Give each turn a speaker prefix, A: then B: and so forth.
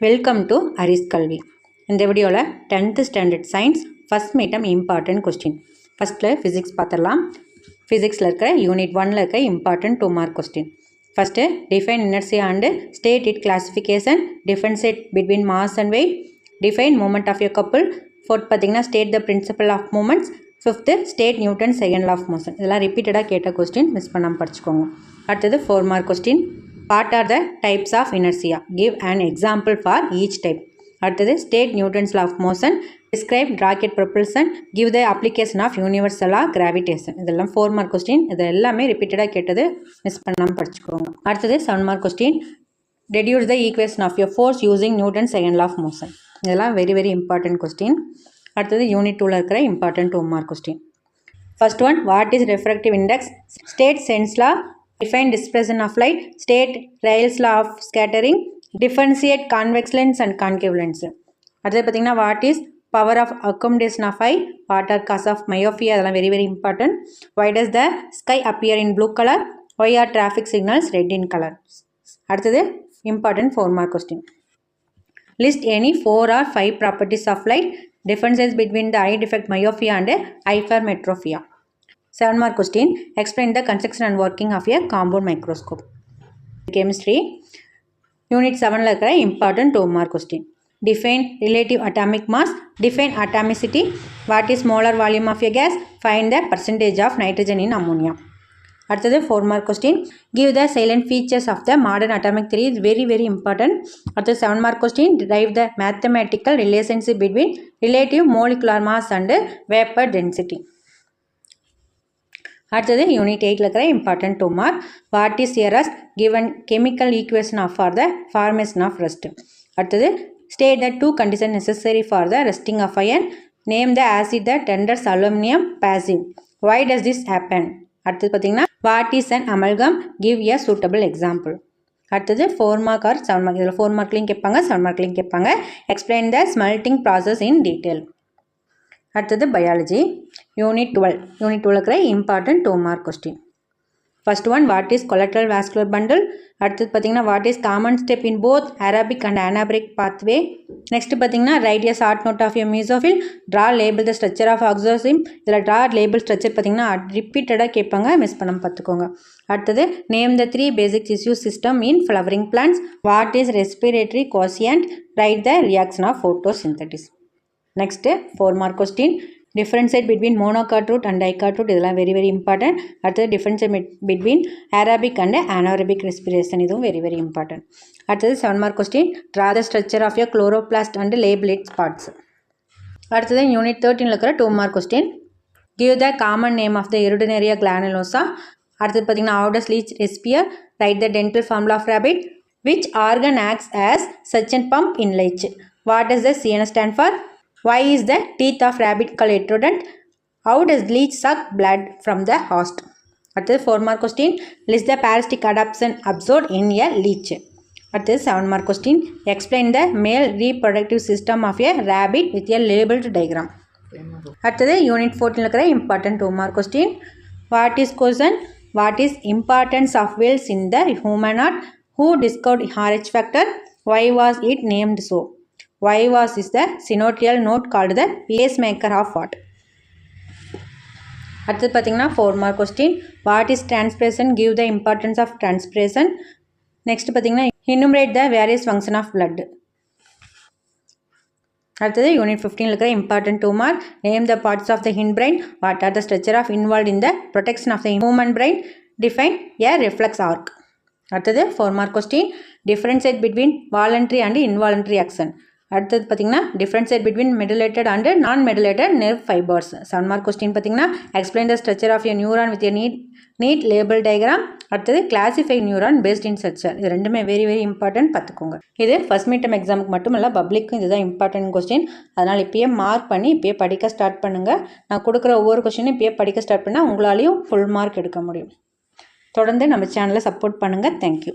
A: Welcome to அரிஸ் கல்வி. இந்த வீடியோவில் 10th ஸ்டாண்டர்ட் சயின்ஸ் ஃபஸ்ட் மீட்டம் இம்பார்ட்டன்ட் கொஸ்டின். ஃபஸ்ட்டில் ஃபிசிக்ஸ் பார்த்துடலாம். ஃபிசிக்ஸில் இருக்கிற யூனிட் 1ல் இருக்க important 2 mark question. First define inertia and state it classification, differentiate between mass and weight, define moment of a couple. Fourth பார்த்தீங்கன்னா state the principle of moments. Fifth state Newton second law of motion. இதெல்லாம் ரிப்பீட்டடாக கேட்ட question, miss பண்ணாமல் படிச்சுக்கோங்க. அடுத்தது 4 mark question. What are the types of inertia? Give an example for each type. அடுத்தது state Newton's law of motion. Describe rocket propulsion. Give the application of universal law gravitation. இதெல்லாம் 4 mark question. இது எல்லாமே ரிப்பீட்டடாக கேட்டது, miss பண்ணாமல் படிச்சுக்கோங்க. அடுத்தது 7 mark question. Deduce the equation of a force using Newton's second law of motion. இதெல்லாம் very important question. அடுத்தது யூனிட் 2ல் இருக்கிற important 2 mark question. First one, what is refractive index? State Sen's law. Define dispersion of light. State Rayleigh law of scattering. Differentiate convex lens and concave lens. அடுத்து பார்த்தீங்கன்னா what is power of accommodation of eye, what are causes of myopia, அதெல்லாம் very important. Why does the sky appear in blue colour, why are traffic signals red in colour. அடுத்தது important 4 mark question. List any 4 or 5 properties of light, differences between the eye defect myopia and hypermetropia. 7 mark question. Explain the construction and working of a compound microscope. Chemistry. Unit 7 இருக்கிற important 2 mark question. Define relative atomic mass. Define atomicity. What is molar volume of a gas? Find the percentage of nitrogen in ammonia. அடுத்தது 4 mark question. Give the salient features of the modern atomic theory. Is very important. அடுத்தது 7 mark question. Derive the mathematical relationship between relative molecular mass and vapor density. அடுத்தது unit 8ல் இருக்கிற important 2 mark. What is a rust? Given chemical equation of for the formation of rust. அடுத்தது state the 2 condition necessary for the rusting of iron. Name the acid the tenders aluminium passive. Why does this happen? அடுத்தது பார்த்தீங்கன்னா what is an amalgam? Give a suitable example. அடுத்தது 4 mark R 7 mark. இதில் 4 மார்க்லையும் கேட்பாங்க, 7 மார்க்லையும் கேட்பாங்க. Explain the smelting process in detail. அடுத்தது biology unit 12. யூனிட் 12 இருக்கிற important 2 mark question. First one, what is collateral vascular bundle. அடுத்தது பார்த்தீங்கன்னா what is common step in both aerobic and anaerobic pathway. Next பார்த்தீங்கன்னா write a short note of a mesophyll. Draw label the structure of oxysome. இதில் draw label structure பார்த்தீங்கன்னா ரிப்பீட்டடாக கேட்பாங்க, miss பண்ண பார்த்துக்கோங்க. அடுத்தது name the 3 basic tissue system in flowering plants. What is respiratory quotient. Write the reaction of photosynthesis. Next 4 mark question. Differentiate between monocot root and dicot root. இதெல்லாம் very important. அடுத்தது differentiate between aerobic and anaerobic respiration. இதுவும் very important. அடுத்தது 7 mark question. Draw the structure of a chloroplast and label its parts. அடுத்தது unit 13ல் இருக்கிற 2 mark question. Give the common name of the Hirudinaria granulosa. அடுத்தது பார்த்தீங்கன்னா how does leech respire. Write the dental formula of rabbit. which organ acts as suction pump in leech. what does the CNS stand for. Why is the teeth of rabbit called retrodont? How does leech suck blood from the host? அடுத்தது 4 mark question. List the parasitic adaptation observed in a leech. அடுத்தது 7 mark question. Explain the male reproductive system of a rabbit with a labeled diagram. அடுத்தது unit 14ல் இருக்கிற important 2 mark question. What is question. What is importance of wheels in the human heart? Who discovered RH factor? Why was it named so? Why was is the synotrial node called the pacemaker of what? அடுத்து பார்த்தீங்கன்னா 4 mark question. What is transpiration. Give the importance of transpiration. Next பார்த்தீங்கன்னா enumerate the various function of blood. அடுத்தது unit 15ல் இருக்கிற important 2 mark. Name the parts of the hind brain. What are the structure of involve in the protection of the human brain. Define a reflex arc. அடுத்தது 4 mark question. Differentiate between voluntary and involuntary action. அடுத்தது பார்த்தீங்கன்னா differentiate between medullated and நான் மெடுலேட்டட் nerve fibres. 7 mark question பார்த்தீங்கன்னா explain the structure of a neuron with a neat label diagram. அடுத்தது classify neuron based in structure. இது ரெண்டுமே very important பார்த்துக்கோங்க. இது first midterm எக்ஸாமுக்கு மட்டும் இல்லை, பப்ளிக்கும் இதுதான் இம்பார்ட்டன்ட் கொஸ்டின். அதனால் இப்பயே மார்க் பண்ணி இப்பயே படிக்க ஸ்டார்ட் பண்ணுங்கள். நான் கொடுக்குற ஒவ்வொரு கொஸ்டினும் இப்பயே படிக்க ஸ்டார்ட் பண்ணால் உங்களாலையும் ஃபுல் மார்க் எடுக்க முடியும். தொடர்ந்து நம்ம சேனலை சப்போர்ட் பண்ணுங்கள். தேங்க்யூ.